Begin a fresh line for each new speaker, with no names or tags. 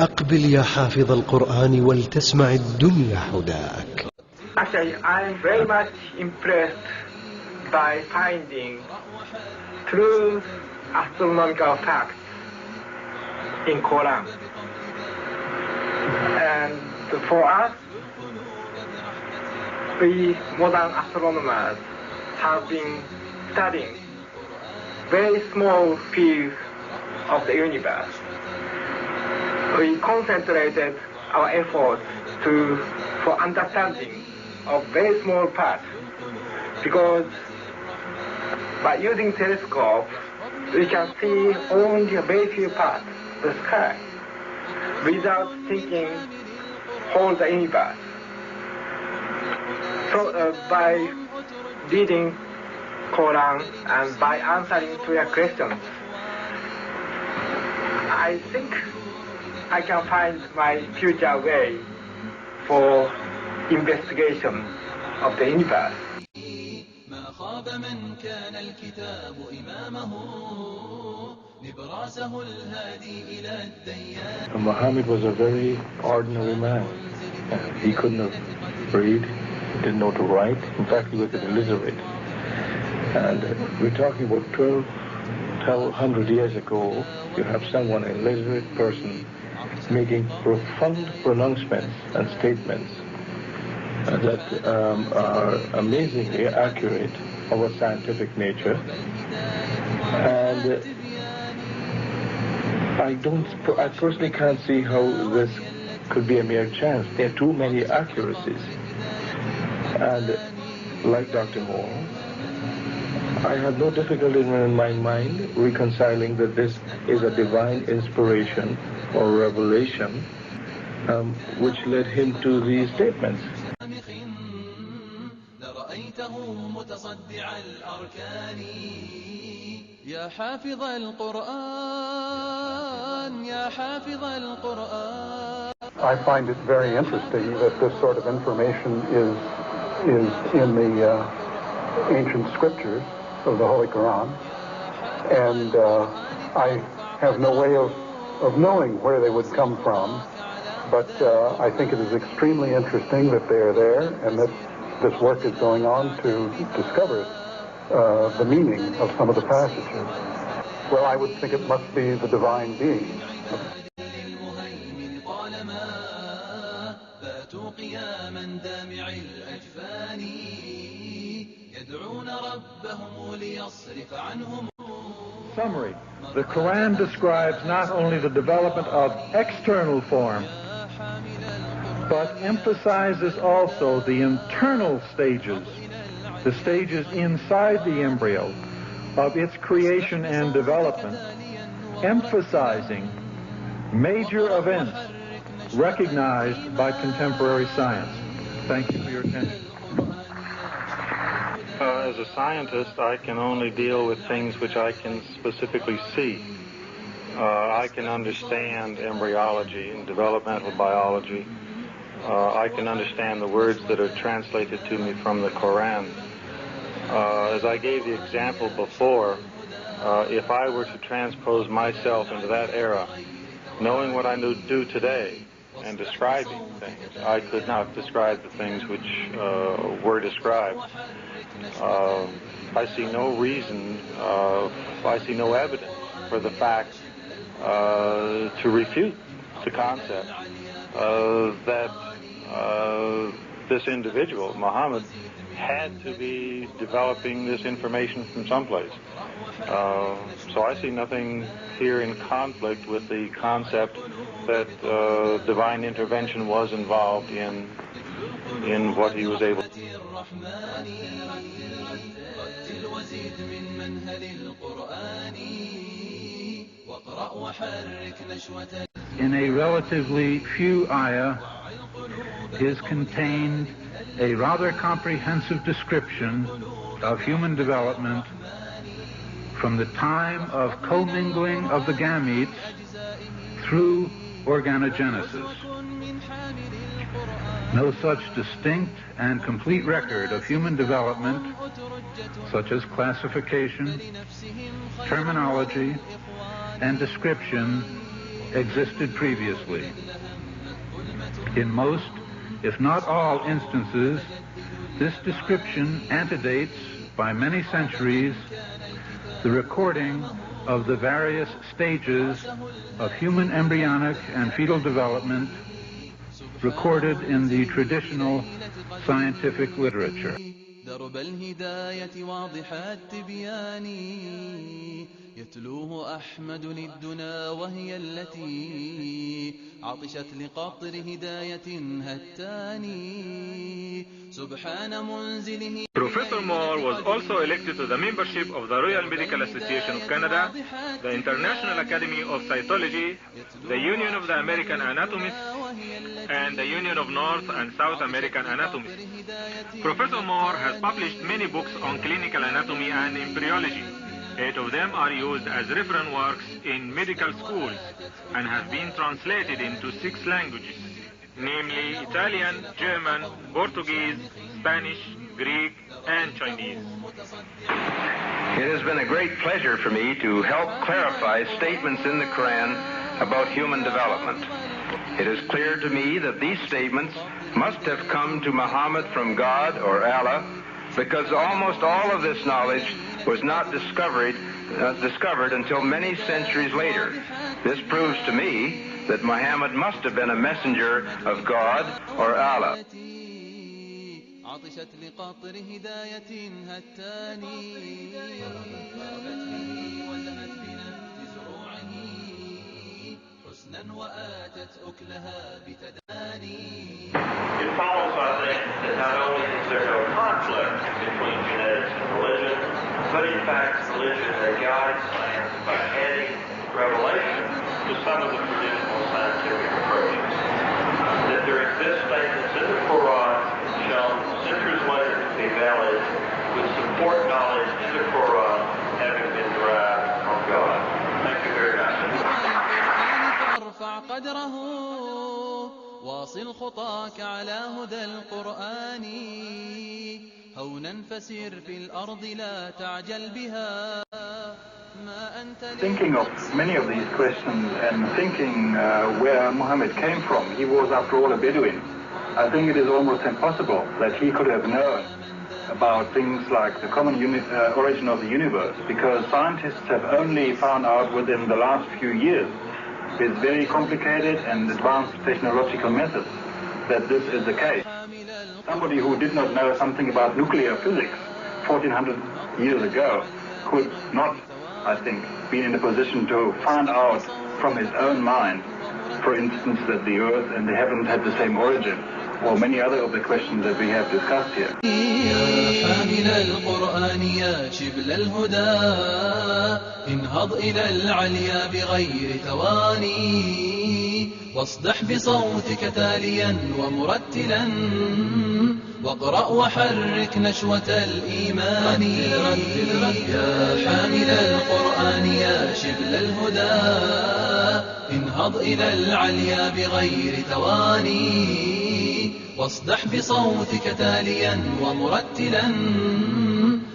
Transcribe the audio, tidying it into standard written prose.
أقبل يا حافظ القرآن ولتسمع الدنيا هداك.
Actually, I'm very much impressed by finding true astronomical facts in Quran. And for us, we modern astronomers have been studying very small fields of the universe. We concentrated our efforts for understanding of very small parts, because by using telescope we can see only a very few parts of the sky without thinking whole the universe. So by reading Quran and by answering to your questions, I think I can find my future way for investigation of the universe.
Muhammad was a very ordinary man. He couldn't have read, didn't know to write. In fact, he was illiterate. And we're talking about 1,200 years ago. You have someone, an illiterate person, making profound pronouncements and statements that are amazingly accurate of a scientific nature. And I personally can't see how this could be a mere chance. There are too many accuracies. And like Dr. Moore, I have no difficulty in my mind reconciling that this is a divine inspiration or revelation which led him to these statements.
يا حافظ القرآن يا حافظ القرآن.
I find it very interesting that this sort of information is in the ancient scriptures of the Holy Quran, and I have no way of knowing where they would come from, but I think it is extremely interesting that they are there and that this work is going on to discover the meaning of some of the passages. Well, I would think it must be the divine being.
Summary. The Quran describes not only the development of external form, but emphasizes also the internal stages, the stages inside the embryo of its creation and development, emphasizing major events recognized by contemporary science. Thank you for your attention.
As a scientist, I can only deal with things which I can specifically see. I can understand embryology and developmental biology. I can understand the words that are translated to me from the Quran. As I gave the example before, if I were to transpose myself into that era, knowing what I do today and describing things, I could not describe the things which were described. I see no reason, I see no evidence for the fact to refute the concept that this individual, Muhammad, had to be developing this information from someplace. So I see nothing here in conflict with the concept that divine intervention was involved in what he was able to do.
In a relatively few ayah is contained a rather comprehensive description of human development from the time of commingling of the gametes through organogenesis. No such distinct and complete record of human development, such as classification, terminology, and description, existed previously. In most, if not all instances, this description antedates by many centuries the recording of the various stages of human embryonic and fetal development recorded in the traditional scientific literature.
درب الهداية واضح التبيان يتلوه أحمد الدنا وهي التي عطشت لقطر هداية هتاني سبحان منزله.
Professor Moore was also elected to the membership of the Royal Medical Association of Canada, the International Academy of Cytology, the Union of the American Anatomists, and the Union of North and South American Anatomists. Professor Moore has published many books on clinical anatomy and embryology. 8 of them are used as reference works in medical schools and have been translated into 6 languages, namely Italian, German, Portuguese, Spanish, Greek, and Chinese.
It has been a great pleasure for me to help clarify statements in the Quran about human development. It is clear to me that these statements must have come to Muhammad from God or Allah, because almost all of this knowledge was not discovered until many centuries later. This proves to me that Muhammad must have been a messenger of God or Allah.
عطشت لقطر هداية هتاني وزهت بنبت زروعه حسنا وآتت أكلها بتداني.
It follows, I think, that not only is there no conflict between genetics and religion, but in fact religion that guides science by adding revelation to some of the traditional scientific approaches. That there exist statements in the Quran shown centuries later to be valid would support knowledge in the Quran having been derived from God. Thank you very much.
فارفع قدره واصل خطاك على هدى القرآن هونا فسير في الأرض لا تعجل بها ما أنت.
Thinking of many of these questions and thinking where Muhammad came from, he was after all a Bedouin. I think it is almost impossible that he could have known about things like the common origin of the universe, because scientists have only found out within the last few years with very complicated and advanced technological methods that this is the case. Somebody who did not know something about nuclear physics 1400 years ago could not, I think, be in a position to find out from his own mind, for instance, that the earth and the heavens had the same origin, or many other of the questions that we have discussed here.
يا حامل القرآن يا شبل الهدى انهض إلى العليا بغير تواني واصدح بصوتك تاليا ومرتلا واقرأ وحرك نشوة الإيمان. يا حامل القرآن يا شبل الهدى انهض إلى العليا بغير تواني واصدح بصوتك تاليا ومرتلا